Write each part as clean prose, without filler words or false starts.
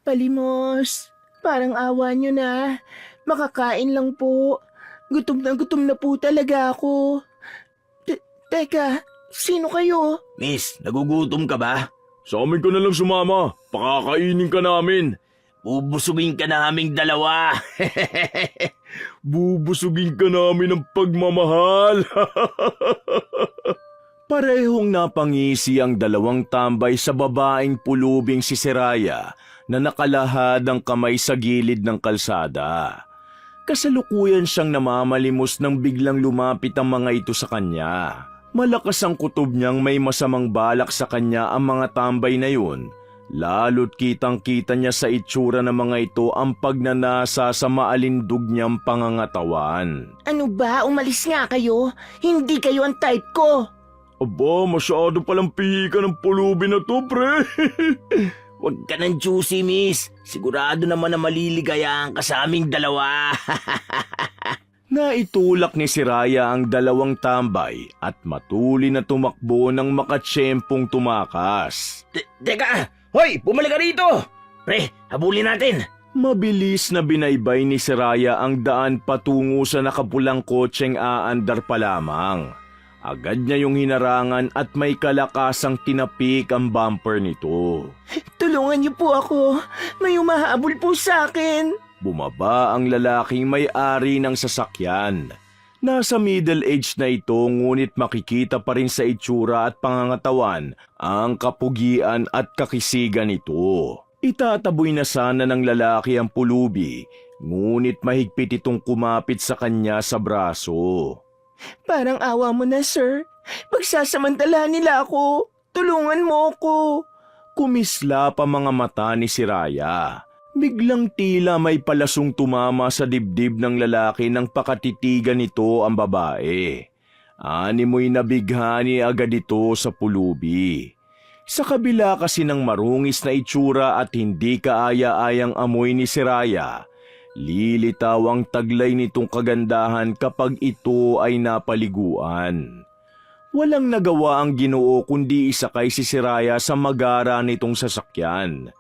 Palimos, parang awa nyo na. Makakain lang po. Gutom na po talaga ako. Teka, sino kayo? Miss, nagugutom ka ba? Sa amin ka na lang sumama. Pakakainin ka namin. Bubusugin ka naming dalawa. Bubusugin ka namin ng pagmamahal. Parehong napangisi ang dalawang tambay sa babaeng pulubing si Seraya na nakalahad ang kamay sa gilid ng kalsada. Kasalukuyan siyang namamalimos nang biglang lumapit ang mga ito sa kanya. Malakas ang kutob niyang may masamang balak sa kanya ang mga tambay na yun. Lalo't kitang-kita niya sa itsura ng mga ito ang pagnanasa sa maalindog niyang pangangatawan. Ano ba? Umalis nga kayo. Hindi kayo ang type ko. Aba, masyado palang pihika ng pulubi na to, pre. Huwag ka ng juicy, miss. Sigurado naman na maliligayaan ka sa aming dalawa. Naitulak ni Seraya ang dalawang tambay at matuli na tumakbo ng makatsyempong tumakas. Teka! Hoy! Bumalik ka rito! Pre, habulin natin! Mabilis na binaybay ni Seraya ang daan patungo sa nakapulang kotseng aandar pa lamang. Agad niya yung hinarangan at may kalakasang tinapik ang bumper nito. Tulungan niyo po ako. May umahabol po sa akin. Bumaba ang lalaking may-ari ng sasakyan. Nasa middle age na ito ngunit makikita pa rin sa itsura at pangangatawan ang kapugian at kakisigan nito. Itataboy na sana ng lalaki ang pulubi, ngunit mahigpit itong kumapit sa kanya sa braso. Parang awa mo na, sir. Pagsasamantala nila ako. Tulungan mo ako. Kumislap ang mga mata ni Seraya. Biglang tila may palasong tumama sa dibdib ng lalaki nang pakatitigan nito ang babae. Animoy nabighani agad ito sa pulubi. Sa kabila kasi ng marungis na itsura at hindi kaaya-ayang amoy ni Seraya, lilitaw ang taglay nitong kagandahan kapag ito ay napaliguan. Walang nagawa ang Ginoo kundi isakay si Seraya sa magara nitong sasakyan.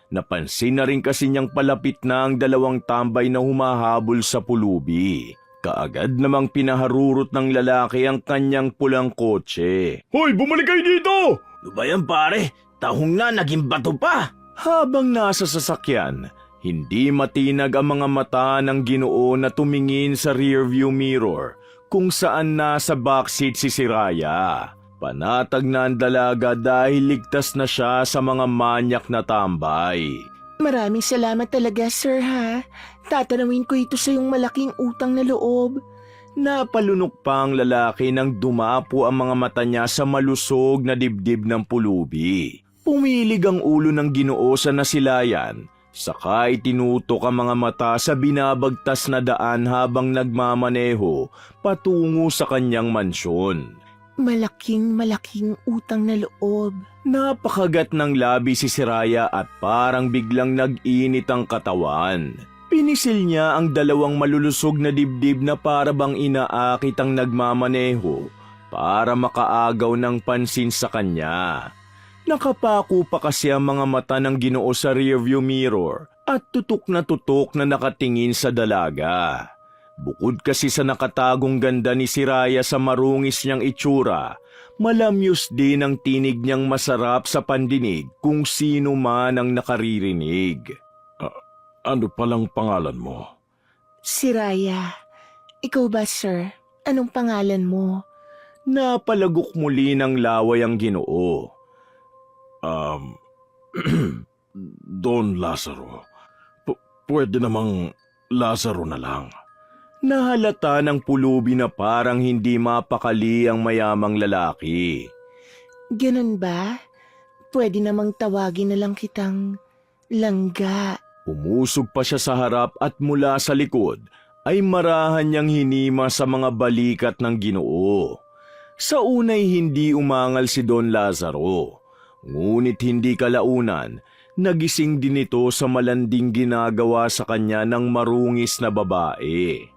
Napansin na rin kasi niyang palapit na ang dalawang tambay na humahabol sa pulubi. Kaagad namang pinaharurot ng lalaki ang kanyang pulang kotse. Hoy, bumalik kayo dito! Ano ba yan, pare? Tahong na, naging bato pa! Habang nasa sasakyan, hindi matinag ang mga mata ng Ginoo na tumingin sa rearview mirror kung saan nasa backseat si Seraya. Panatag na ang dalaga dahil ligtas na siya sa mga manyak na tambay. Maraming salamat talaga, sir, ha? Tatanawin ko ito sa iyong malaking utang na loob. Napalunok pa ang lalaki nang dumapo ang mga mata niya sa malusog na dibdib ng pulubi. Pumilig ang ulo ng Ginoo sa nasilayan, saka itinutok ang mga mata sa binabagtas na daan habang nagmamaneho patungo sa kanyang mansyon. Malaking utang na loob. Napakagat ng labi si Seraya at parang biglang nag-init ang katawan. Pinisil niya ang dalawang malulusog na dibdib na para bang inaakit ang nagmamaneho para makaagaw ng pansin sa kanya. Nakapako pa kasi ang mga mata ng Ginoo sa rearview mirror at tutok na nakatingin sa dalaga. Bukod kasi sa nakatagong ganda ni Seraya sa marungis niyang itsura, malamyos din ang tinig niyang masarap sa pandinig kung sino man ang nakaririnig. Ano palang pangalan mo? Seraya. Ikaw ba, sir? Anong pangalan mo? Napalagok muli ng laway ang Ginoo. Don Lazaro. Pwede namang Lazaro na lang. Nahalata ng pulubi na parang hindi mapakali ang mayamang lalaki. Ganun ba? Pwede namang tawagin na lang kitang Langga. Umusog pa siya sa harap at mula sa likod ay marahan niyang hinima sa mga balikat ng Ginoo. Sa unay hindi umangal si Don Lazaro, ngunit hindi kalaunan, nagising din ito sa malanding ginagawa sa kanya ng marungis na babae.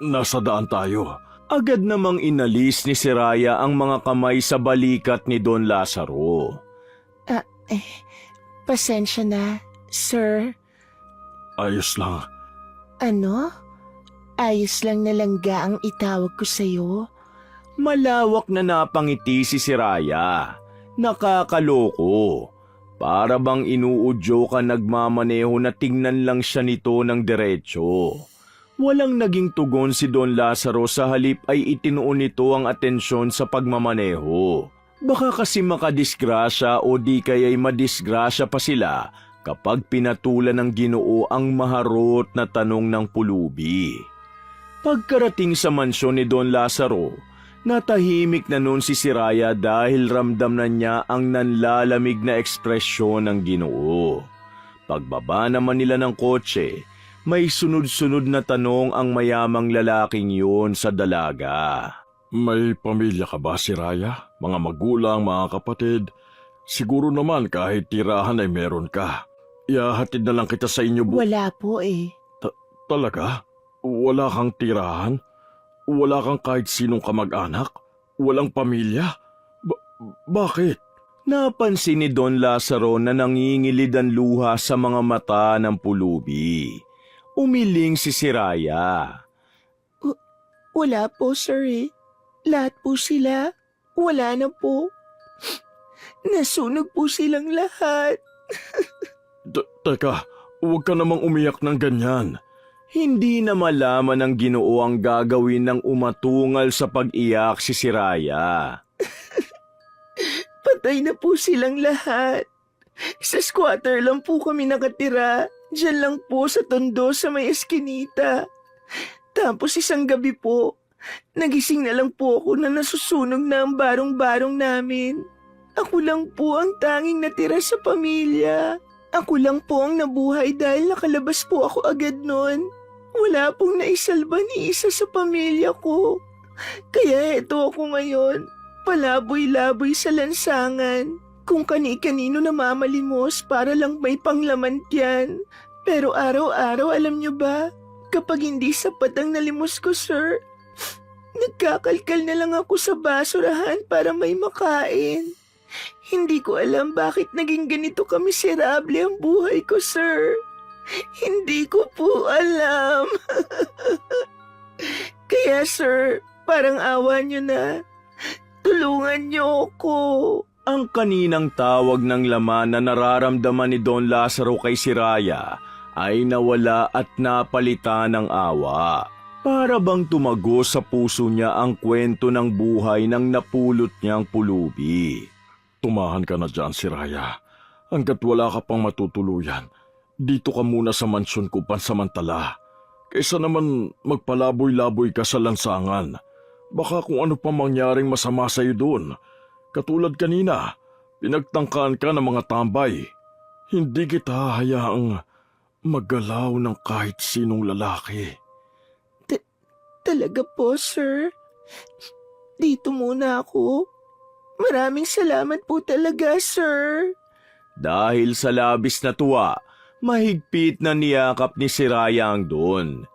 Nasa daan tayo. Agad namang inalis ni Seraya ang mga kamay sa balikat ni Don Lazaro. Pasensya na, sir. Ayos lang. Ano? Ayos lang na langga ang itawag ko sa'yo? Malawak na napangiti si Siraya. Nakakaloko. Para bang inuudyo ka nagmamaneho na tingnan lang siya nito ng diretsyo. Walang naging tugon si Don Lazaro, sa halip ay itinuon nito ang atensyon sa pagmamaneho. Baka kasi makadisgrasya o di kaya'y madisgrasya pa sila kapag pinatulan ng Ginoo ang maharot na tanong ng pulubi. Pagkarating sa mansyon ni Don Lazaro, natahimik na noon si Siraya dahil ramdam na niya ang nanlalamig na ekspresyon ng Ginoo. Pagbaba naman nila ng kotse, may sunod-sunod na tanong ang mayamang lalaking yun sa dalaga. May pamilya ka ba, Siraya? Mga magulang, mga kapatid? Siguro naman kahit tirahan ay meron ka. Ihahatid na lang kita sa inyo Wala po eh. Talaga? Wala kang tirahan? Wala kang kahit sinong kamag-anak? Walang pamilya? Bakit? Napansin ni Don Lazaro na nangingilid ang luha sa mga mata ng pulubi. Umiling si Siraya. Wala po, sir eh. Lahat po sila. Wala na po. Nasunog po silang lahat. Teka, huwag ka namang umiyak ng ganyan. Hindi na malaman ng Ginoo ang gagawin ng umatungal sa pag-iyak si Siraya. Patay na po silang lahat. Sa squatter lang po kami nakatira. Diyan lang po sa tondo sa may eskinita. Tapos isang gabi po, nagising na lang po ako na nasusunog na ang barong-barong namin. Ako lang po ang tanging natira sa pamilya. Ako lang po ang nabuhay dahil nakalabas po ako agad noon. Wala pong naisalba ni isa sa pamilya ko. Kaya eto ako ngayon, palaboy-laboy sa lansangan. Kung kani-kanino namamalimos para lang may panglaman tiyan. Pero araw-araw, alam nyo ba, kapag hindi sapat ang nalimos ko, sir, nagkakalkal na lang ako sa basurahan para may makain. Hindi ko alam bakit naging ganito kamiserable ang buhay ko, sir. Hindi ko po alam. Kaya, sir, parang awa nyo na. Tulungan nyo ako. Ang kaninang tawag ng laman na nararamdaman ni Don Lazaro kay Siraya ay nawala at napalitan ng awa. Para bang tumago sa puso niya ang kwento ng buhay ng napulot niyang pulubi. Tumahan ka na dyan, Siraya. Hanggat wala ka pang matutuluyan, dito ka muna sa mansyon ko pansamantala. Kaysa naman magpalaboy-laboy ka sa lansangan. Baka kung ano pa mangyaring masama sa'yo doon. Katulad kanina, pinagtangkaan ka ng mga tambay. Hindi kita hayaang maggalaw ng kahit sinong lalaki. Talaga po, sir? Dito muna ako. Maraming salamat po talaga, sir. Dahil sa labis na tuwa, mahigpit na niyakap ni Siraya ang Don.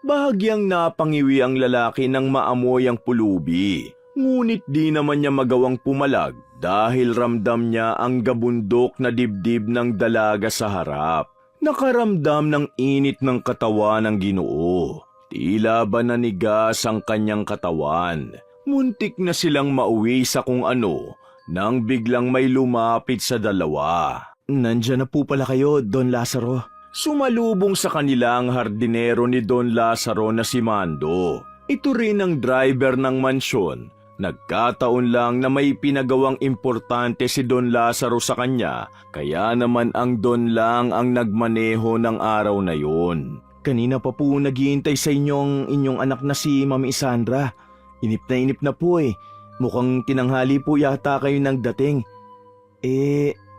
Bahagyang napangiwi ang lalaki nang maamoy ang pulubi. Ngunit di naman niya magawang pumalag dahil ramdam niya ang gabundok na dibdib ng dalaga sa harap. Nakaramdam ng init ng katawan ng Ginoo. Tila ba nanigas ang kanyang katawan. Muntik na silang mauwi sa kung ano nang biglang may lumapit sa dalawa. Nandiyan na po pala kayo, Don Lazaro. Sumalubong sa kanila ang hardinero ni Don Lazaro na si Mando. Ito rin ang driver ng mansyon. Nagkataon lang na may pinagawang importante si Don Lazaro sa kanya, kaya naman ang Don lang ang nagmaneho ng araw na yon. Kanina pa po naghihintay sa inyong anak na si Mami Isandra. Inip na po eh. Mukhang tinanghali po yata kayo nang dating.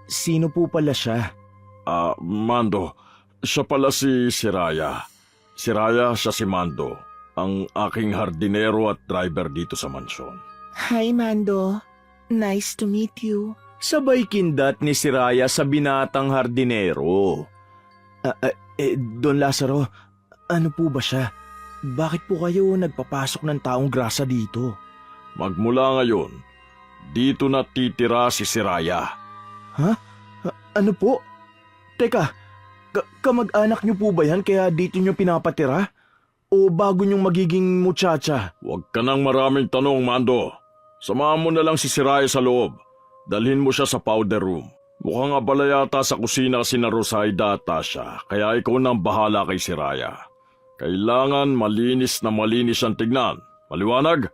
Sino po pala siya? Mando, siya pala si Siraya. Siraya siya si Mando, ang aking hardinero at driver dito sa mansyon. Hi, Mando. Nice to meet you. Sabay kindat ni Siraya sa binatang hardinero. Don Lazaro, ano po ba siya? Bakit po kayo nagpapasok ng taong grasa dito? Magmula ngayon, dito na titira si Siraya. Ha? Ano po? Teka, kamag-anak niyo po ba yan kaya dito niyo pinapatira? O bago niyong magiging muchacha? Huwag ka nang maraming tanong, Mando. Samahan mo na lang si Siraya sa loob. Dalhin mo siya sa powder room. Mukhang abala yata sa kusina si na Rosaida at Tasha, kaya ikaw nang bahala kay Siraya. Kailangan malinis na malinis ang tignan. Maliwanag?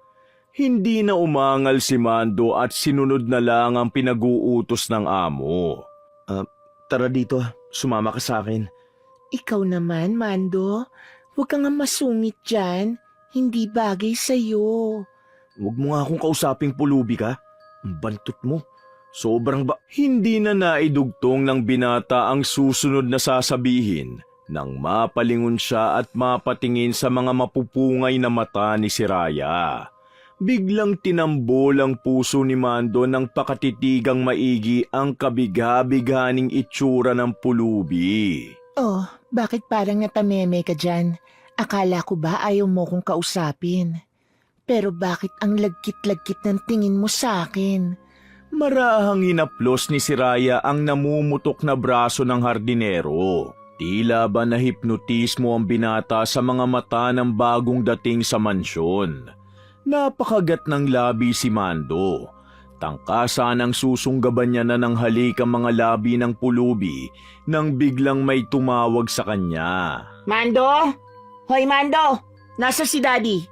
Hindi na umangal si Mando at sinunod na lang ang pinag-uutos ng amo. Tara dito, sumama ka sa akin. Ikaw naman, Mando. Huwag kang nga masungit dyan. Hindi bagay sa'yo. Huwag mo nga akong kausaping pulubi ka. Ang bantot mo. Sobrang ba... Hindi na naidugtong ng binata ang susunod na sasabihin nang mapalingon siya at mapatingin sa mga mapupungay na mata ni Siraya. Biglang tinambol ang puso ni Mando ng pakatitigang maigi ang kabiga-biganing itsura ng pulubi. Oh, bakit parang natameme ka dyan? Akala ko ba ayaw mo kong kausapin? Pero bakit ang lagkit-lagkit ng tingin mo sa akin? Marahang hinaplos ni Siraya ang namumutok na braso ng hardinero. Tila ba nahipnotismo ang binata sa mga mata ng bagong dating sa mansyon. Napakagat ng labi si Mando. Tangkasan ang susunggaban niya na ng halik ang mga labi ng pulubi nang biglang may tumawag sa kanya. Mando? Hoy, Mando! Nasa si Daddy?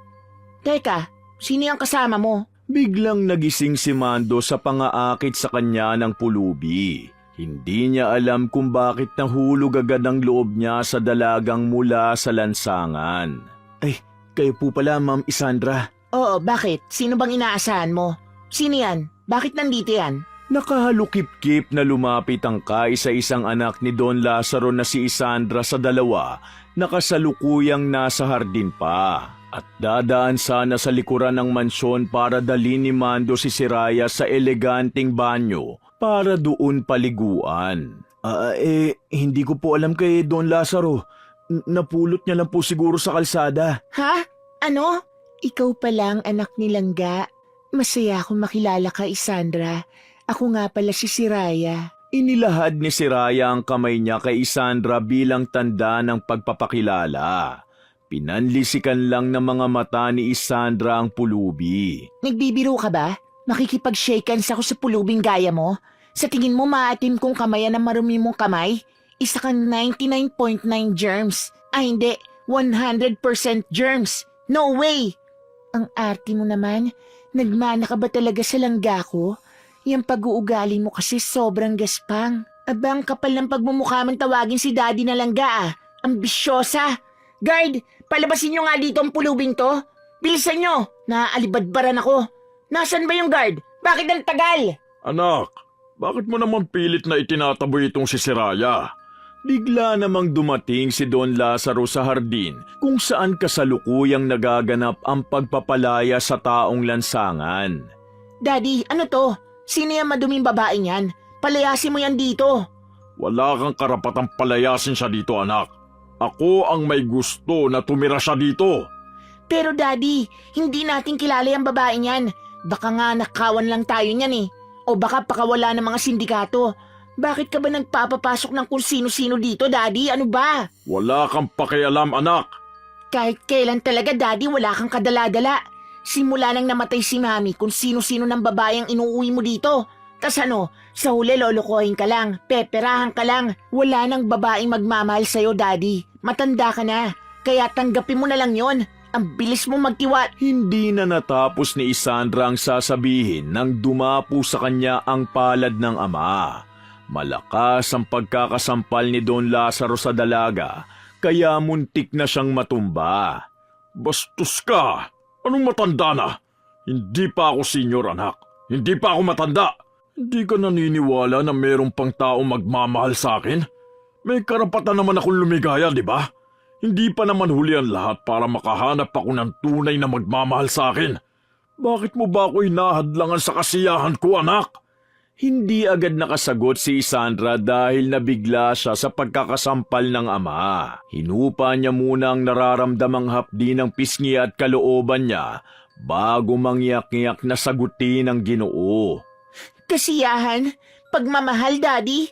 Teka, sino yung kasama mo? Biglang nagising si Mando sa pangaakit sa kanya ng pulubi. Hindi niya alam kung bakit nahulog agad ang loob niya sa dalagang mula sa lansangan. Ay, kayo po pala, Ma'am Isandra. Oo, bakit? Sino bang inaasahan mo? Sino yan? Bakit nandito yan? Nakahalukip-kip na lumapit ang kaisa-isang anak ni Don Lazaro na si Isandra sa dalawa, nakasalukuyang nasa hardin pa. At dadaan sana sa likuran ng mansyon para dalhin ni Mando si Siraya sa eleganting banyo para doon paliguan. Hindi ko po alam kay Don Lazaro. Napulot niya lang po siguro sa kalsada. Ha? Ano? Ikaw pala ang anak ni Langga. Masaya akong makilala ka, Isandra. Ako nga pala si Siraya. Inilahad ni Siraya ang kamay niya kay Isandra bilang tanda ng pagpapakilala. Pinanlisikan lang ng mga mata ni Isandra ang pulubi. Nagbibiro ka ba? Makikipag-shake hands ako sa pulubing gaya mo? Sa tingin mo maatim kong kamayan ng marumi mong kamay? Isa kang 99.9 germs. Hindi, 100% germs. No way! Ang arte mo naman. Nagmana ka ba talaga sa Langga ko? Yang pag-uugali mo kasi sobrang gaspang. Abang kapal ng pagmumukha mong tawagin si Daddy na Langga ah. Ambisyosa! Guard, palabasin nyo nga dito ang pulubing to. Bilisan nyo! Naaalibadbaran ako. Nasaan ba yung guard? Bakit ang tagal? Anak, bakit mo naman pilit na itinataboy itong si Siraya? Bigla namang dumating si Don Lazaro sa hardin kung saan kasalukuyang nagaganap ang pagpapalaya sa taong lansangan. Daddy, ano to? Sino yung maduming babaeng yan? Palayasin mo yan dito. Wala kang karapatang palayasin siya dito, anak. Ako ang may gusto na tumira siya dito. Pero Daddy, hindi natin kilala yung babaeng yan. Baka nga nakawan lang tayo niyan eh. O baka pakawala ng mga sindikato. Bakit ka ba nagpapapasok ng kung sino-sino dito, Daddy? Ano ba? Wala kang pakialam, anak. Kahit kailan talaga, Daddy, wala kang kadala-dala. Simula nang namatay si Mami kung sino-sino ng babaeng inuuwi mo dito. Tas ano, sa huli lolokohin ka lang, peperahan ka lang. Wala nang babaeng magmamahal sa'yo, Daddy. Matanda ka na, kaya tanggapin mo na lang yon. Ang bilis mo magtiwat. Hindi na natapos ni Isandra ang sasabihin nang dumapo sa kanya ang palad ng ama. Malakas ang pagkakasampal ni Don Lazaro sa dalaga, kaya muntik na siyang matumba. Bastos ka! Anong matanda na? Hindi pa ako senior, anak. Hindi pa ako matanda. Hindi ka naniniwala na mayroong pang tao magmamahal sa akin? May karapatan naman akong lumigaya, di ba? Hindi pa naman huli ang lahat para makahanap ako ng tunay na magmamahal sa akin. Bakit mo ba ako hinahadlangan sa kasiyahan ko, anak? Hindi agad nakasagot si Isandra dahil nabigla siya sa pagkakasampal ng ama. Hinupa niya muna ang nararamdamang hapdi ng pisngi at kalooban niya bago mangyak-ngyak na sagutin ang Ginoo. Kasiyahan? Pagmamahal, Daddy?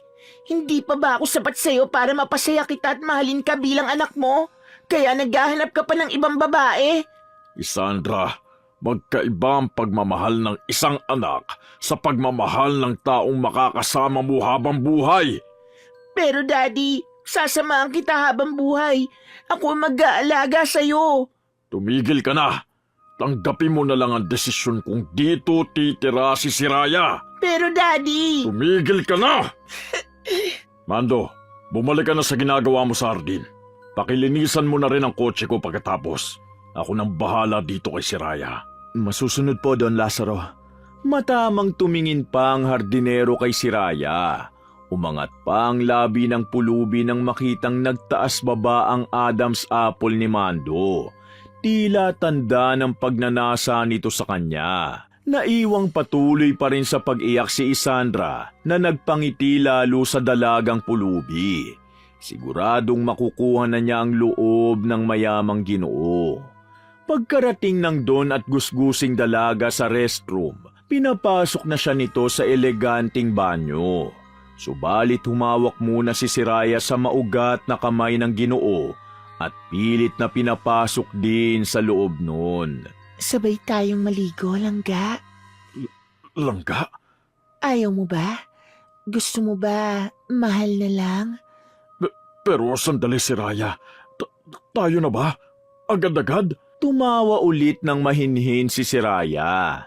Hindi pa ba ako sapat sa'yo para mapasaya kita at mahalin ka bilang anak mo? Kaya naghahanap ka pa ng ibang babae? Isandra, magkaiba ang pagmamahal ng isang anak sa pagmamahal ng taong makakasama mo habang buhay. Pero Daddy, sasamahan kita habang buhay. Ako ang mag-aalaga sa'yo. Tumigil ka na. Tanggapin mo na lang ang desisyon kung dito titira si Siraya. Pero Daddy... Tumigil ka na! Mando, bumalik ka na sa ginagawa mo sa hardin. Pakilinisan mo na rin ang kotse ko pagkatapos. Ako nang bahala dito kay Siraya. Masusunod po, Don Lazaro. Matamang tumingin pa ang hardinero kay Siraya. Umangat pa ang labi ng pulubi nang makitang nagtaas baba ang Adam's apple ni Mando. Tila tanda ng pagnanasa nito sa kanya. Naiwang patuloy pa rin sa pag-iyak si Isandra na nagpangiti lalo sa dalagang pulubi. Siguradong makukuha na niya ang loob ng mayamang Ginoo. Pagkarating ng Don at gusgusing dalaga sa restroom, pinapasok na siya nito sa eleganting banyo. Subalit humawak muna si Siraya sa maugat na kamay ng Ginoo at pilit na pinapasok din sa loob nun. Sabay tayong maligo, Langga. Langga? Ayaw mo ba? Gusto mo ba mahal na lang? Pero sandali, Siraya. Tayo na ba? Agad-agad? Tumawa ulit ng mahinhin si Siraya.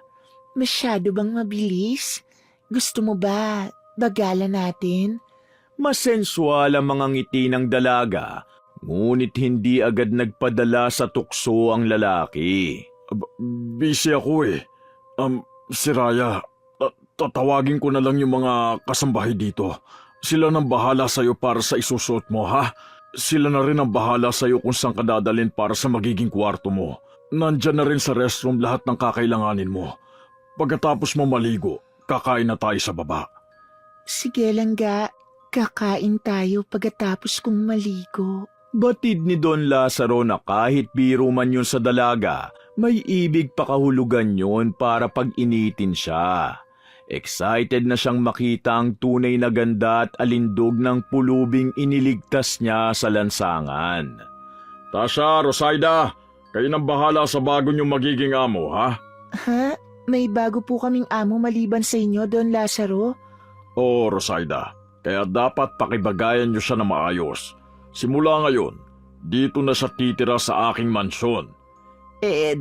Masyado bang mabilis? Gusto mo ba bagalan natin? Masensual ang mga ngiti ng dalaga, ngunit hindi agad nagpadala sa tukso ang lalaki. Busy ako eh. Siraya, tatawagin ko na lang yung mga kasambahay dito. Sila nang bahala sa'yo para sa isusuot mo, ha? Sila na rin ang bahala sa'yo kung saan ka dadalhin para sa magiging kwarto mo. Nandyan na rin sa restroom lahat ng kakailanganin mo. Pagkatapos mo maligo, kakain na tayo sa baba. Sige, Langga. Kakain tayo pagkatapos kong maligo. Batid ni Don Lazaro na kahit biro man yun sa dalaga, may ibig pakahulugan yun para pag-initin siya. Excited na siyang makita ang tunay na ganda at alindog ng pulubing iniligtas niya sa lansangan. Tasha, Rosaida, kayo nang bahala sa bago niyong magiging amo, ha? Ha? May bago po kaming amo maliban sa inyo, Don Lazaro? Oo, Rosaida. Kaya dapat pakibagayan niyo siya na maayos. Simula ngayon, dito na siya titira sa aking mansyon.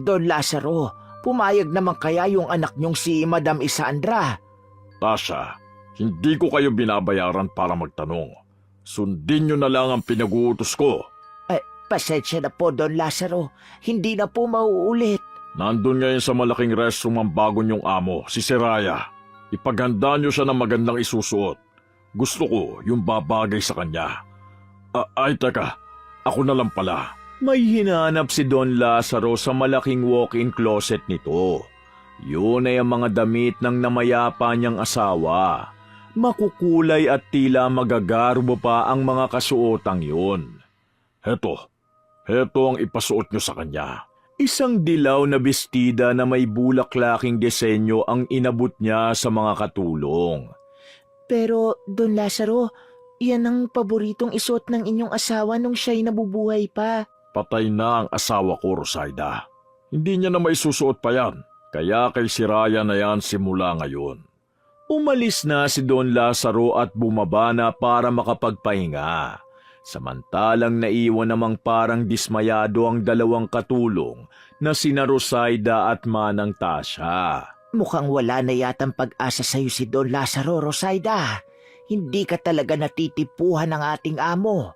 Don Lazaro, pumayag naman kaya yung anak niyong si Madam Isandra? Tasha, hindi ko kayo binabayaran para magtanong. Sundin niyo na lang ang pinag-uutos ko. Pasensya na po, Don Lazaro. Hindi na po mauulit. Nandun ngayon sa malaking restroom ang bago niyong amo, si Siraya. Ipaganda niyo siya ng magandang isusuot. Gusto ko yung babagay sa kanya. Ay, teka. Ako na lang pala. May hinanap si Don Lazaro sa malaking walk-in closet nito. Yun ay ang mga damit ng namayapa niyang asawa. Makukulay at tila magagarbo pa ang mga kasuotang yun. Heto ang ipasuot niyo sa kanya. Isang dilaw na bestida na may bulaklaking disenyo ang inabot niya sa mga katulong. Pero, Don Lazaro, yan ang paboritong isuot ng inyong asawa nung siya'y nabubuhay pa. Patay na ang asawa ko, Rosaida. Hindi niya na maisusuot pa yan. Kaya kay Siraya na yan simula ngayon. Umalis na si Don Lazaro at bumaba na para makapagpahinga. Samantalang naiwan namang parang dismayado ang dalawang katulong na sina Rosaida at Manang Tasha. Mukhang wala na yatang pag-asa sa'yo si Don Lazaro, Rosaida. Hindi ka talaga natitipuhan ng ating amo.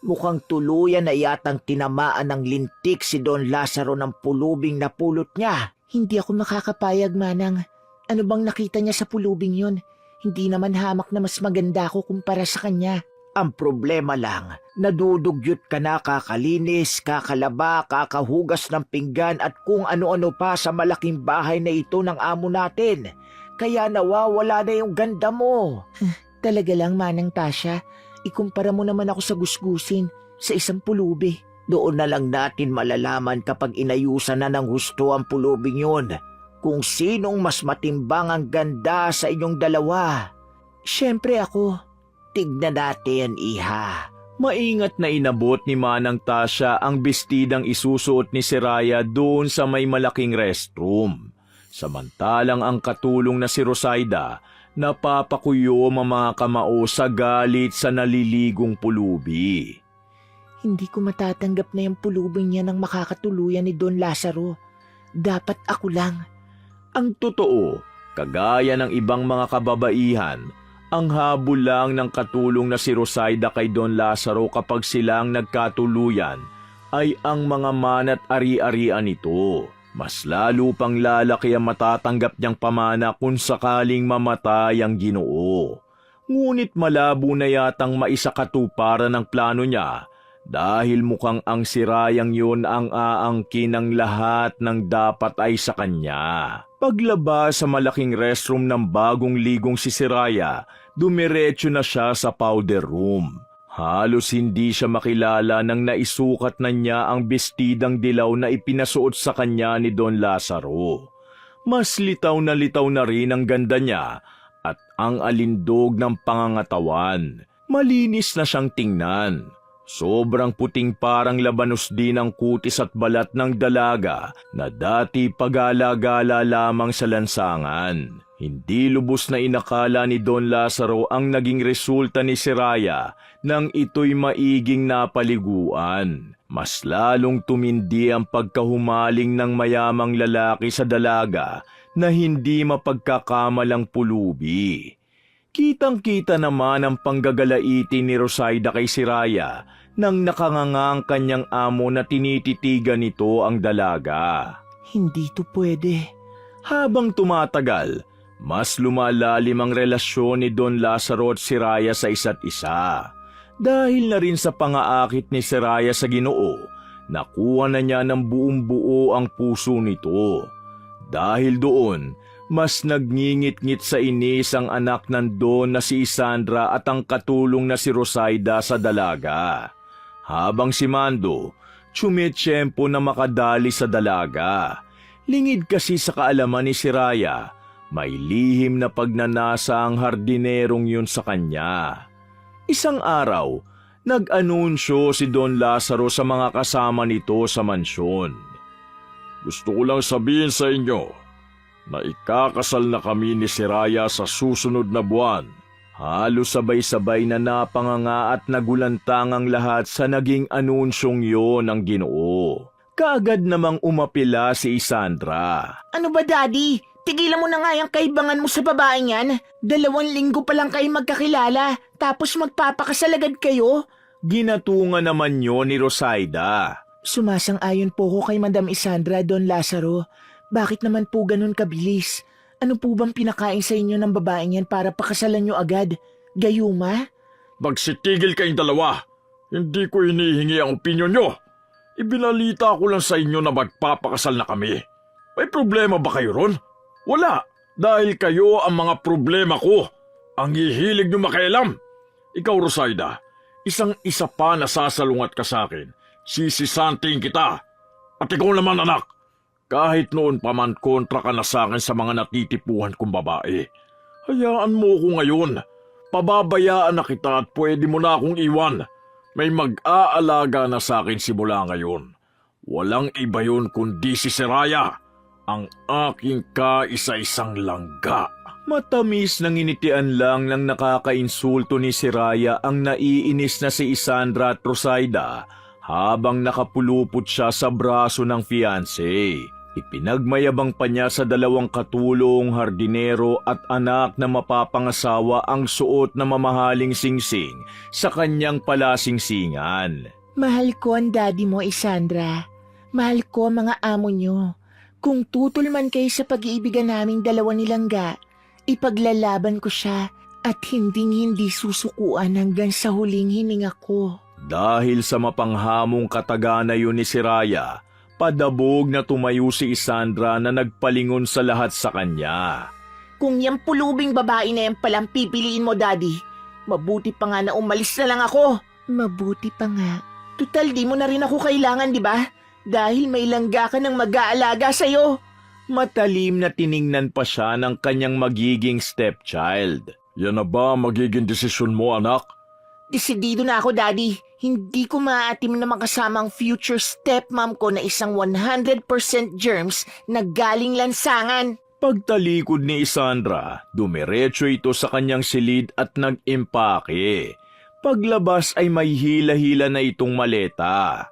Mukhang tuluyan na yatang tinamaan ng lintik si Don Lazaro ng pulubing napulot niya. Hindi ako makakapayag, Manang. Ano bang nakita niya sa pulubing yun? Hindi naman hamak na mas maganda ako kumpara sa kanya. Ang problema lang, nadudugyot ka na kakalinis, kakalaba, kakahugas ng pinggan at kung ano-ano pa sa malaking bahay na ito ng amo natin. Kaya nawawala na yung ganda mo. Talaga lang, Manang Tasha. Ikumpara mo naman ako sa gusgusin, sa isang pulubi. Doon na lang natin malalaman kapag inayusan na ng husto ang pulubing yun, kung sinong mas matimbang ang ganda sa inyong dalawa. Siyempre ako. Tignan natin, iha. Maingat na inabot ni Manang Tasya ang bestidang isusuot ni Seraya doon sa may malaking restroom. Samantalang ang katulong na si Rosaida, napapakuyo ang mga kamao sa galit sa naliligong pulubi. Hindi ko matatanggap na yung pulubing niya ng makakatuluyan ni Don Lazaro. Dapat ako lang. Ang totoo, kagaya ng ibang mga kababaihan, ang habol lang ng katulong na si Rosaida kay Don Lazaro kapag silang nagkatuluyan ay ang mga manat ari-arian nito. Mas lalo pang lalaki ang matatanggap niyang pamana kung sakaling mamatay ang Ginoo. Ngunit malabo na yatang maisakatuparan ng plano niya dahil mukhang ang Sirayang yun ang aangkin ng lahat ng dapat ay sa kanya. Paglabas sa malaking restroom ng bagong ligong si Siraya, dumiretso na siya sa powder room. Halos hindi siya makilala nang naisukat na niya ang bestidang dilaw na ipinasuot sa kanya ni Don Lazaro. Mas litaw na rin ang ganda niya at ang alindog ng pangangatawan. Malinis na siyang tingnan. Sobrang puting parang labanos din ang kutis at balat ng dalaga na dati pagala-gala lamang sa lansangan. Hindi lubos na inakala ni Don Lazaro ang naging resulta ni Seraya nang ito'y maiging napaliguan. Mas lalong tumindi ang pagkahumaling ng mayamang lalaki sa dalaga na hindi mapagkakamalang pulubi. Kitang-kita naman ang panggagalaiti ni Rosaida kay Seraya nang nakangangang kanyang amo na tinititigan nito ang dalaga. Hindi to pwede. Habang tumatagal, mas lumalalim ang relasyon ni Don Lazaro at Seraya sa isa't isa. Dahil na rin sa pangaakit ni Seraya sa Ginoo, nakuha na niya ng buong buo ang puso nito. Dahil doon, mas nagngingit-ngit sa inis ang anak ng Don na si Isandra at ang katulong na si Rosaida sa dalaga. Habang si Mando, tsumitsyempo na makadali sa dalaga. Lingid kasi sa kaalaman ni Seraya, may lihim na pagnanasa ang hardinerong yun sa kanya. Isang araw, nag-anunsyo si Don Lazaro sa mga kasama nito sa mansyon. Gusto ko lang sabihin sa inyo na ikakasal na kami ni Seraya sa susunod na buwan. Halos sabay-sabay na napanganga at nagulantang ang lahat sa naging anunsyong yon ng Ginoo. Kaagad namang umapila si Isandra. Ano ba, Daddy? Tigilan mo na nga yung kaibangan mo sa babaeng yan. 2 linggo pa lang kayo magkakilala, tapos magpapakasal agad kayo? Ginatungan naman yon ni Rosaida. Sumasang-ayon po ko kay Madam Isandra, Don Lazaro. Bakit naman po ganun kabilis? Ano po bang pinakain sa inyo ng babaeng yan para pakasalan nyo agad? Gayuma? Magsitigil kayong dalawa. Hindi ko hinihingi ang opinyon nyo. Ibinalita ko lang sa inyo na magpapakasal na kami. May problema ba kayo ron? Wala. Dahil kayo ang mga problema ko. Ang hihilig nyo makialam. Ikaw, Rosaida, isang-isa pa nasasalungat ka sa akin. Sisisanting kita. At ikaw naman, anak. Kahit noon pa man kontra ka na sa akin sa mga natitipuhan kong babae. Hayaan mo ko ngayon. Pababayaan na kita at pwede mo na akong iwan. May mag-aalaga na sa akin simula ngayon. Walang iba yun kundi si Seraya, ang aking kaisa-isang langga. Matamis nang initian lang ng nakakainsulto ni Seraya ang naiinis na si Isandra at Rosaida habang nakapulupot siya sa braso ng fiancé. Ipinagmayabang pa niya sa 2 katulong, hardinero at anak na mapapangasawa ang suot na mamahaling singsing sa kanyang palasingsingan. Mahal ko ang daddy mo, Isandra. Mahal ko ang mga amo nyo. Kung tutol man kayo sa pag-iibigan naming 2 nilangga, ipaglalaban ko siya at hindi susukuan hanggang sa huling hininga ko. Dahil sa mapanghamong katagana yun ni Seraya, padabog na tumayo si Isandra na nagpalingon sa lahat sa kanya. Kung yung pulubing babae na yan palang pipiliin mo, Daddy, mabuti pa nga na umalis na lang ako. Mabuti pa nga. Tutal, di mo na rin ako kailangan, di ba? Dahil may langga ka ng mag-aalaga sa'yo. Matalim na tiningnan pa siya ng kanyang magiging stepchild. Yan na ba magiging desisyon mo, anak? Desidido na ako, Daddy. Hindi ko maaatim na makasama ang future stepmom ko na isang 100% germs na galing lansangan. Pagtalikod ni Isandra, dumiretso ito sa kanyang silid at nag-impake. Paglabas ay may hila-hila na itong maleta.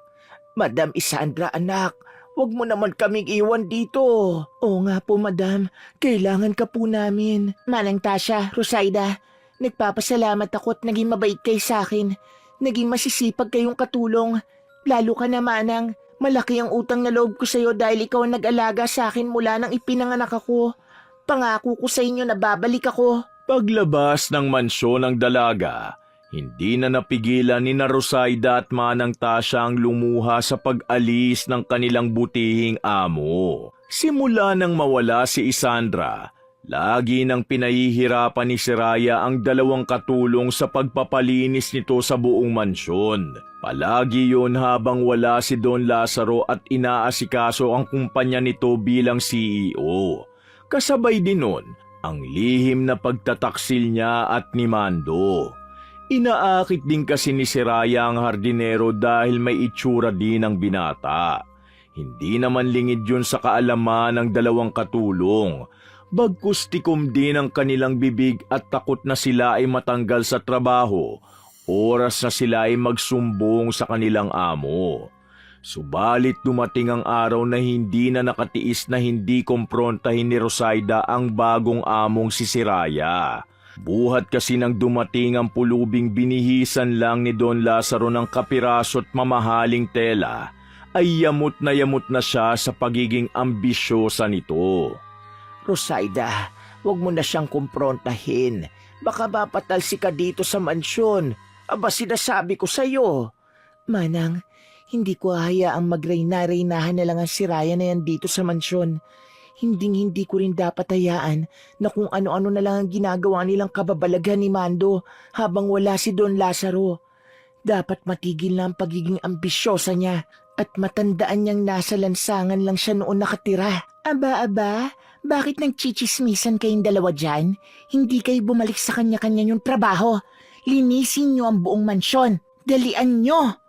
Madam Isandra, anak, wag mo naman kaming iwan dito. Oo nga po, Madam. Kailangan ka po namin. Manang Tasha, Rosaida, nagpapasalamat ako at naging mabait kay sa akin. Naging masisipag kayong katulong. Lalo ka na, Manang. Malaki ang utang na loob ko sa'yo dahil ikaw ang nag-alaga sa akin mula nang ipinanganak ako. Pangako ko sa inyo na babalik ako. Paglabas ng mansyon ng dalaga, hindi na napigilan ni Rosaida at Manang Tasha ang lumuha sa pag-alis ng kanilang butihing amo. Simula nang mawala si Isandra, lagi nang pinahihirapan ni Siraya ang dalawang katulong sa pagpapalinis nito sa buong mansyon. Palagi yon habang wala si Don Lazaro at inaasikaso ang kumpanya nito bilang CEO. Kasabay din nun, ang lihim na pagtataksil niya at ni Mando. Inaakit din kasi ni Siraya ang hardinero dahil may itsura din ang binata. Hindi naman lingid yun sa kaalaman ng dalawang katulong. Bagkus tikom din ang kanilang bibig at takot na sila ay matanggal sa trabaho. Oras na sila ay magsumbong sa kanilang amo. Subalit dumating ang araw na hindi na nakatiis na hindi kumprontahin ni Rosaida ang bagong among si Siraya. Buhat kasi nang dumating ang pulubing binihisan lang ni Don Lazaro ng kapiraso at mamahaling tela, ay yamot na siya sa pagiging ambisyosa nito. Rosaida, wag mo na siyang kumprontahin. Baka mapatalsi ka dito sa mansyon. Aba, sinasabi ko sa'yo. Manang, hindi ko hayaang magreyna-reynahan na lang ang Siraya na yan dito sa mansyon. Hindi ko rin dapat hayaan na kung ano-ano na lang ang ginagawa nilang kababalaghan ni Mando habang wala si Don Lazaro. Dapat matigil na ang pagiging ambisyosa niya at matandaan niyang nasa lansangan lang siya noon nakatira. Aba, bakit nagchichismisan kayong dalawa dyan? Hindi kayo bumalik sa kanya-kanya yung trabaho. Linisin niyo ang buong mansyon. Dalian niyo.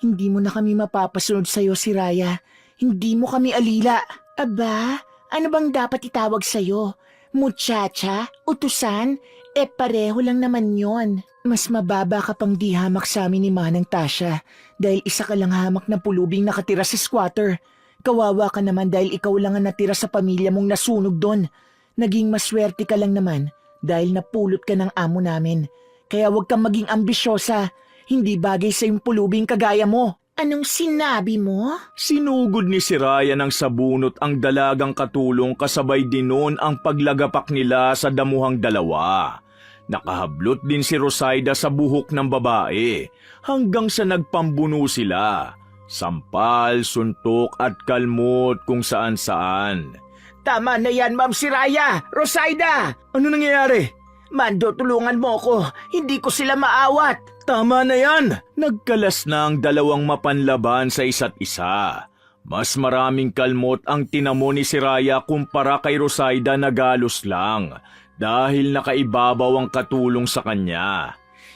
Hindi mo na kami mapapasunod sa'yo, Siraya. Hindi mo kami alila. Aba, ano bang dapat itawag sa'yo? Muchacha? Utusan? Pareho lang naman yon. Mas mababa ka pang di hamak sa amin ni Manang Tasha dahil isa ka lang hamak na pulubing nakatira sa squatter. Kawawa ka naman dahil ikaw lang ang natira sa pamilya mong nasunog doon. Naging maswerte ka lang naman dahil napulot ka ng amo namin. Kaya huwag kang maging ambisyosa. Hindi bagay sa yung pulubing kagaya mo. Anong sinabi mo? Sinugod ni Siraya ng sabunot ang dalagang katulong kasabay din noon ang paglagapak nila sa damuhang dalawa. Nakahablot din si Rosaida sa buhok ng babae hanggang sa nagpambuno sila. Sampal, suntok at kalmot kung saan-saan. Tama na yan, Ma'am Siraya! Rosaida! Ano nangyayari? Mando, tulungan mo ko. Hindi ko sila maawat. Tama na yan! Nagkalas na ang dalawang mapanlaban sa isa't isa. Mas maraming kalmot ang tinamo ni Siraya kumpara kay Rosaida na galos lang dahil nakaibabaw ang katulong sa kanya.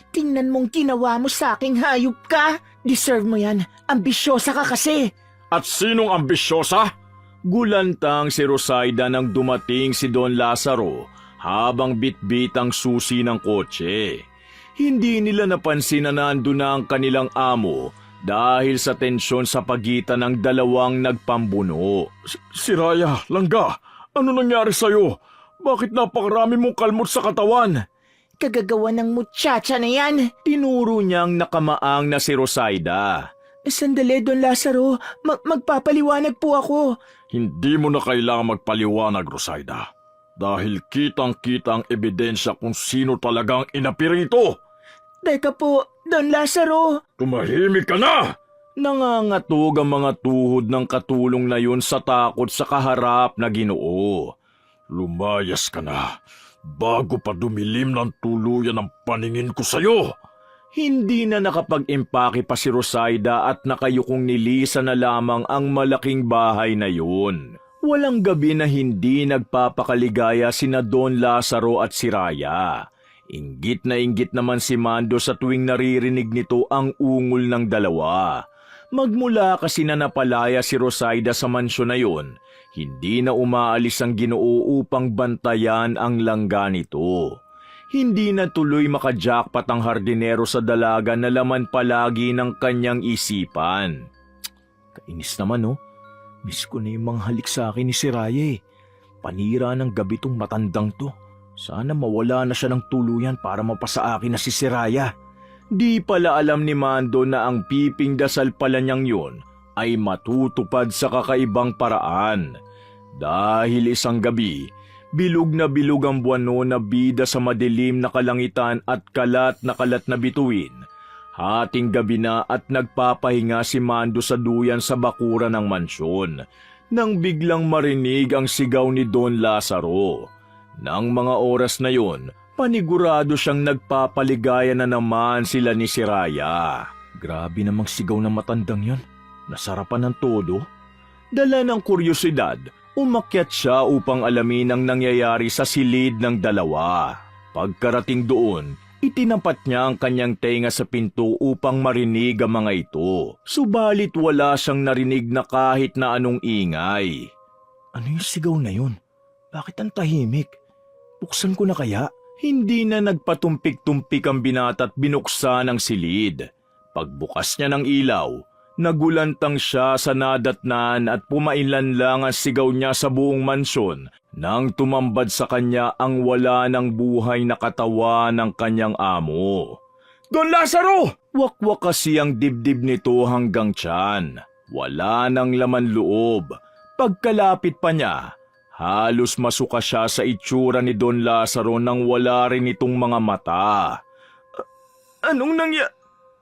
Tingnan mong ginawa mo sa aking hayop ka. Deserve mo yan. Ambisyosa ka kasi. At sinong ambisyosa? Gulantang si Rosaida nang dumating si Don Lazaro habang bitbit ang susi ng kotse. Hindi nila napansin na nandun na ang kanilang amo dahil sa tensyon sa pagitan ng dalawang nagpambuno. Siraya, Langga, ano nangyari sa'yo? Bakit napakarami mong kalmot sa katawan? Kagagawa ng muchacha na yan. Tinuro niyang nakamaang na si Rosaida. Sandali, Don Lazaro. Magpapaliwanag po ako. Hindi mo na kailangang magpaliwanag, Rosaida. Dahil kitang-kita ang ebidensya kung sino talagang inapirito. Teka po, Don Lazaro. Tumahimik ka na! Nangangatog ang mga tuhod ng katulong na yun sa takot sa kaharap na Ginoo. Lumayas ka na, bago pa dumilim ng tuluyan ang paningin ko sa'yo. Hindi na nakapag-impake pa si Rosaida at nakayukong nilisa na lamang ang malaking bahay na yun. Walang gabi na hindi nagpapakaligaya sina Don Lazaro at Siraya. Inggit na inggit naman si Mando sa tuwing naririnig nito ang ungol ng dalawa. Magmula kasi na napalaya si Rosaida sa mansyon na yun, hindi na umaalis ang Ginoo upang bantayan ang langga nito. Hindi na tuloy makajakpat ang hardinero sa dalaga na laman palagi ng kanyang isipan. Kainis naman, oh. Miss ko na yung mga halik sa akin ni Siraya eh. Panira ng gabi tong matandang to. Sana mawala na siya ng tuluyan para mapasa akin na si Siraya. Di pala alam ni Mando na ang piping dasal pala niyang yun ay matutupad sa kakaibang paraan. Dahil isang gabi, bilog na bilog ang buwano na bida sa madilim na kalangitan at kalat na bituin. Hating gabi na at nagpapahinga si Mando sa duyan sa bakuran ng mansyon nang biglang marinig ang sigaw ni Don Lazaro. Nang mga oras na yon, panigurado siyang nagpapaligaya na naman sila ni Siraya. Grabe namang sigaw ng matandang yon. Nasarapan ng todo. Dala ng kuryosidad, umakyat siya upang alamin ang nangyayari sa silid ng dalawa. Pagkarating doon, itinapat niya ang kanyang tenga sa pinto upang marinig ang mga ito. Subalit wala siyang narinig na kahit na anong ingay. Ano yung sigaw na yun? Bakit ang tahimik? Buksan ko na kaya? Hindi na nagpatumpik-tumpik ang binata at binuksan ang silid. Pagbukas niya ng ilaw, nagulantang siya sa nadatnan at pumainlan lang ang sigaw niya sa buong mansyon nang tumambad sa kanya ang wala ng buhay na katawan ng kanyang amo. Don Lazaro! Wakwak kasi ang dibdib nito hanggang tiyan. Wala nang laman loob. Pagkalapit pa niya, halos masuka siya sa itsura ni Don Lazaro nang wala rin itong mga mata. Anong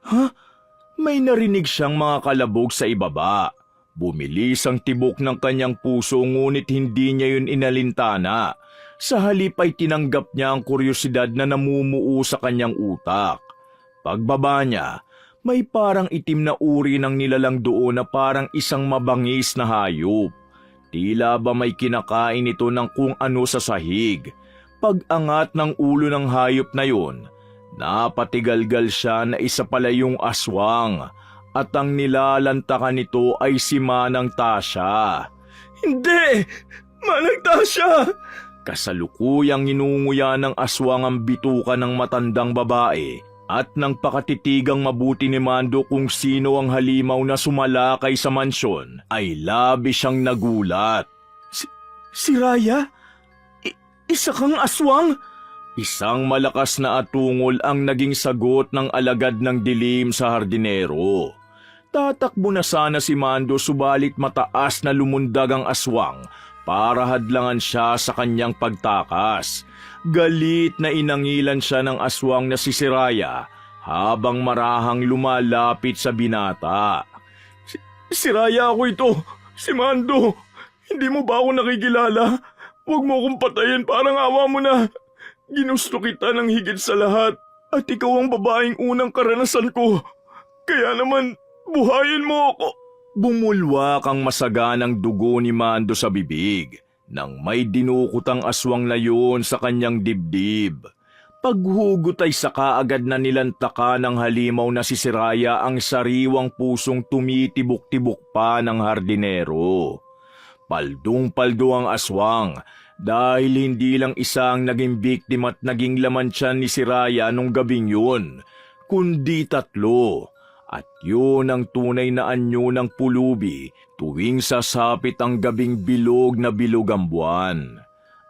Ha? May narinig siyang mga kalabog sa ibaba. Bumilis ang tibok ng kanyang puso ngunit hindi niya yun inalintana. Sa halip ay tinanggap niya ang kuryosidad na namumuo sa kanyang utak. Pagbaba niya, may parang itim na uri ng nilalang doon na parang isang mabangis na hayop. Tila ba may kinakain ito ng kung ano sa sahig. Pag-angat ng ulo ng hayop na yun, napatigalgal siya na isa pala yung aswang at ang nilalantakan nito ay si Manang Tasya. Hindi! Manang Tasya! Kasalukuyang inunguya ng aswang ang bituka ng matandang babae at nang pakatitigang mabuti ni Mando kung sino ang halimaw na sumalakay sa mansyon, ay labis siyang nagulat. Si Raya? Isa kang aswang? Isang malakas na atungol ang naging sagot ng alagad ng dilim sa hardinero. Tatakbo na sana si Mando subalit mataas na lumundag ang aswang para hadlangan siya sa kanyang pagtakas. Galit na inangilan siya ng aswang na si Siraya habang marahang lumalapit sa binata. Siraya ako ito, si Mando. Hindi mo ba ako nakikilala? Huwag mo akong patayin, parang awa mo na. Ginusto kita ng higit sa lahat at ikaw ang babaeng unang karanasan ko. Kaya naman, buhayin mo ako. Bumulwak ang masaganang dugo ni Mando sa bibig nang may dinukot ang aswang na yun sa kanyang dibdib. Paghugot ay saka agad na nilantaka ng halimaw na si Siraya ang sariwang pusong tumitibok-tibok pa ng hardinero. Paldung-paldo ang aswang dahil hindi lang isang naging biktima at naging laman tiyan ni Siraya nung gabing yun, kundi 3. At yun ang tunay na anyo ng pulubi tuwing sasapit ang gabing bilog na bilog ang buwan.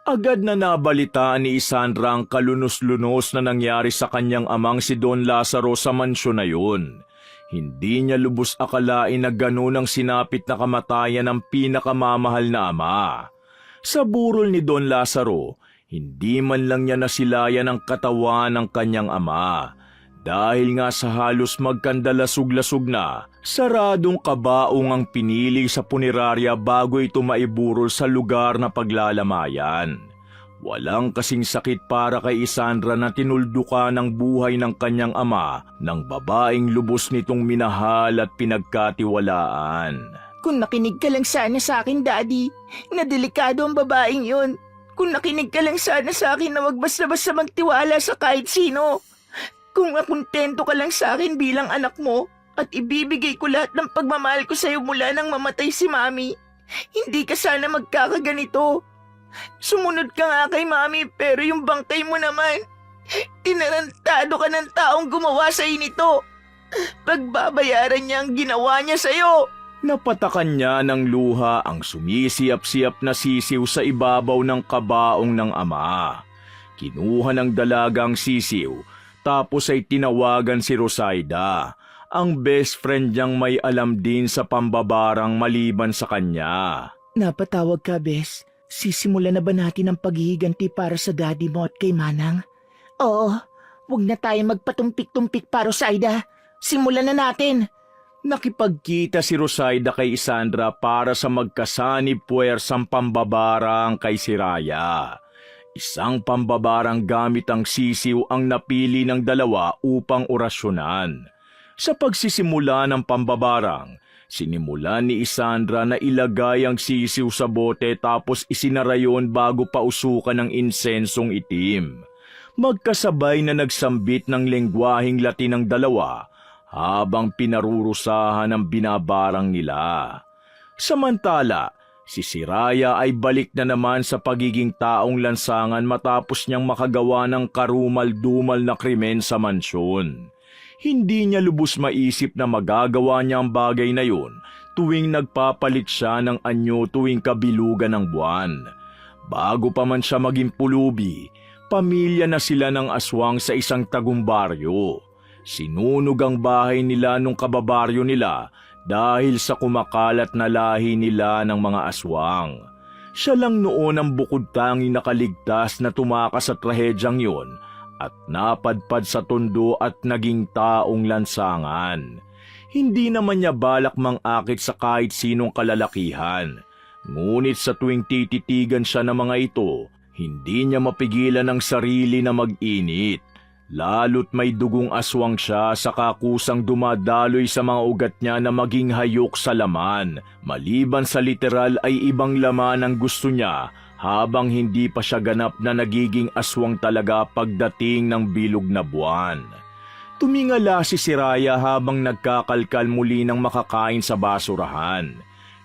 Agad na nabalitaan ni Isandra ang kalunos-lunos na nangyari sa kanyang amang si Don Lazaro sa mansyon na yun. Hindi niya lubos akalain na ganun ang sinapit na kamatayan ng pinakamamahal na ama. Sa burol ni Don Lazaro, hindi man lang niya nasilayan ang katawan ng kanyang ama. Dahil nga sa halos magkandalasug-lasug na, saradong kabaong ang pinili sa punerarya bago ito maiburol sa lugar na paglalamayan. Walang kasing sakit para kay Isandra na tinuldukan ng buhay ng kanyang ama ng babaeng lubos nitong minahal at pinagkatiwalaan. Kung nakinig ka lang sana sa akin, Daddy, na delikado ang babaeng yun. Kung nakinig ka lang sana sa akin na wag basta-basta magtiwala sa kahit sino. Kung makontento ka lang sa akin bilang anak mo at ibibigay ko lahat ng pagmamahal ko sa'yo mula nang mamatay si Mami, hindi ka sana magkakaganito. Sumunod ka nga kay Mami pero yung bangkay mo naman, tinarantado ka ng taong gumawa sa'yo nito. Pagbabayaran niya ang ginawa niya sa'yo. Napatakan niya ng luha ang sumisiyap-siyap na sisiw sa ibabaw ng kabaong ng ama. Kinuha ng dalagang sisiw, tapos ay tinawagan si Rosaida, ang best friend niyang may alam din sa pambabarang maliban sa kanya. Napatawag ka, Bes. Sisimulan na ba natin ang paghihiganti para sa daddy mo at kay Manang? Oo, huwag na tayo magpatumpik-tumpik pa, Rosaida. Simulan na natin. Nakipagkita si Rosaida kay Isandra para sa magkasanib puwersang pambabarang kay Siraya. Isang pambabarang gamit ang sisiw ang napili ng dalawa upang orasyonan. Sa pagsisimula ng pambabarang, sinimulan ni Isandra na ilagay ang sisiw sa bote tapos isinara yon bago pausukan ng insensong itim. Magkasabay na nagsambit ng lengguaheng Latin ang dalawa habang pinarurusahan ang binabarang nila. Samantala, si Siraya ay balik na naman sa pagiging taong lansangan matapos niyang makagawa ng karumal-dumal na krimen sa mansyon. Hindi niya lubos maisip na magagawa niya ang bagay na yun tuwing nagpapalit siya ng anyo tuwing kabilugan ng buwan. Bago pa man siya maging pulubi, pamilya na sila ng aswang sa isang tagumbaryo. Sinunog ang bahay nila nung kababaryo nila dahil sa kumakalat na lahi nila ng mga aswang. Siya lang noon ang bukod tanging nakaligtas na tumakas sa trahedyang yon at napadpad sa tondo at naging taong lansangan. Hindi naman niya balak mangakit sa kahit sinong kalalakihan. Ngunit sa tuwing tititigan siya ng mga ito, hindi niya mapigilan ang sarili na mag-init. Lalo't may dugong aswang siya sa kakusang dumadaloy sa mga ugat niya na maging hayok sa laman. Maliban sa literal ay ibang laman ang gusto niya habang hindi pa siya ganap na nagiging aswang talaga pagdating ng bilog na buwan. Tumingala si Siraya habang nagkakalkal muli ng makakain sa basurahan.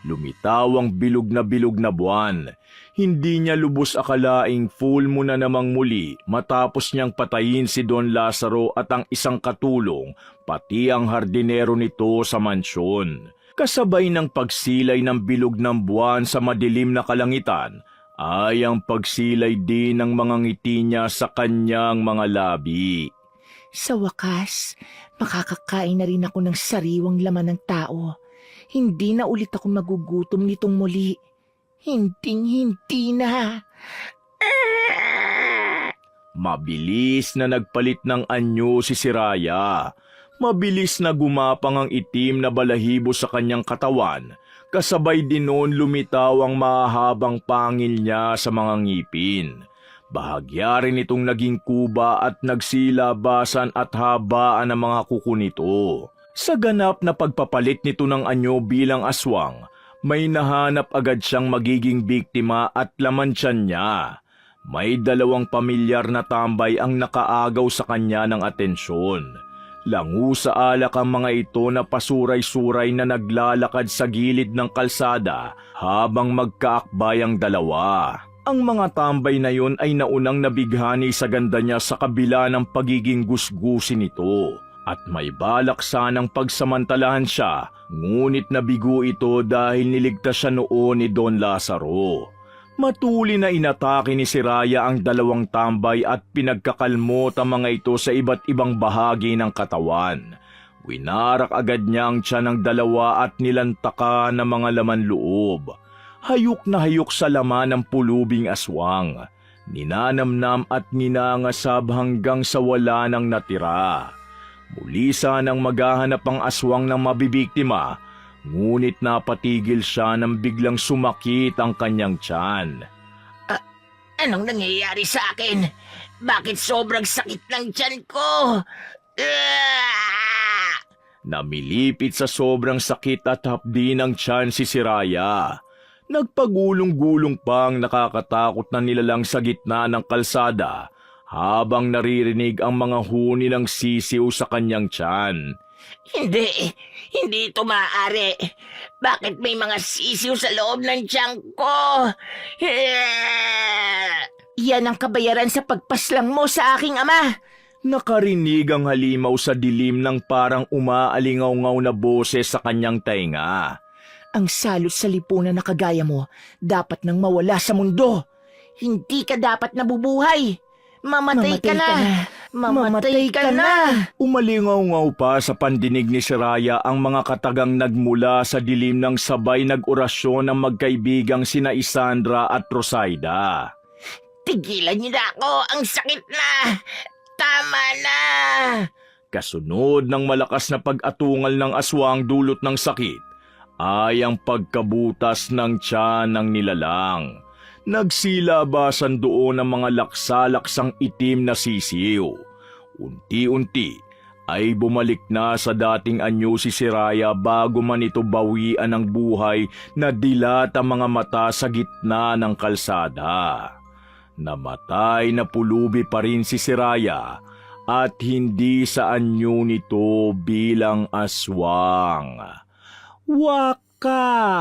Lumitaw ang bilog na buwan. Hindi niya lubos akalaing full mo na namang muli matapos niyang patayin si Don Lazaro at ang isang katulong, pati ang hardinero nito sa mansyon. Kasabay ng pagsilay ng bilog ng buwan sa madilim na kalangitan, ay ang pagsilay din ng mga ngiti niya sa kanyang mga labi. Sa wakas, makakakain na rin ako ng sariwang laman ng tao. Hindi na ulit ako magugutom nitong muli. Hinding-hindi na. Mabilis na nagpalit ng anyo si Siraya. Mabilis na gumapang ang itim na balahibo sa kanyang katawan. Kasabay din noon lumitaw ang mahabang pangil niya sa mga ngipin. Bahagya rin itong naging kuba at nagsilabasan at habaan ang mga kuko nito. Sa ganap na pagpapalit nito ng anyo bilang aswang, may nahanap agad siyang magiging biktima at laman tiyan niya. May dalawang pamilyar na tambay ang nakaagaw sa kanya ng atensyon. Langu sa alak ang mga ito na pasuray-suray na naglalakad sa gilid ng kalsada habang magkaakbay ang dalawa. Ang mga tambay na yon ay naunang nabighani sa ganda niya sa kabila ng pagiging gusgusi nito. At may balak sanang pagsamantalahan siya, ngunit nabigo ito dahil niligtas siya noon ni Don Lazaro. Matuli na inatake ni Siraya ang dalawang tambay at pinagkakalmot ang mga ito sa iba't ibang bahagi ng katawan. Winarak agad niya ang tiyan ng dalawa at nilantaka ng mga laman loob. Hayok na hayok sa laman ng pulubing aswang. Ninanamnam at ninangasab hanggang sa wala nang natira. Muli sanang maghahanap ang aswang ng mabibiktima, ngunit napatigil siya nang biglang sumakit ang kanyang tiyan. Anong nangyayari sa akin? Bakit sobrang sakit ng tiyan ko? Namilipit sa sobrang sakit at hapdi ng tiyan si Siraya. Nagpagulong-gulong pang nakakatakot na nilalang sa gitna ng kalsada habang naririnig ang mga huni ng sisiw sa kanyang tiyan. Hindi ito maaari. Bakit may mga sisiw sa loob ng tiyan ko? Yan ang kabayaran sa pagpaslang mo sa aking ama. Nakarinig ang halimaw sa dilim ng parang umaalingaw-ngaw na boses sa kanyang tainga. Ang salot sa lipunan na kagaya mo, dapat nang mawala sa mundo. Hindi ka dapat nabubuhay. Mamatay ka na. Mamatay ka na. Umalingaw-ngaw pa sa pandinig ni Siraya ang mga katagang nagmula sa dilim ng sabay nag-orasyon ng magkaibigang sina Isandra at Rosaida. Tigilan niyo na ako. Ang sakit na. Tama na. Kasunod ng malakas na pag-atungal ng aswang dulot ng sakit ay ang pagkabutas ng tiyan ng nilalang. Nagsilabasan doon ang mga laksa-laksang itim na sisiw. Unti-unti ay bumalik na sa dating anyo si Siraya bago man ito bawian ng buhay na dilat ang mga mata sa gitna ng kalsada. Namatay na pulubi pa rin si Siraya at hindi sa anyo nito bilang aswang. Wakas!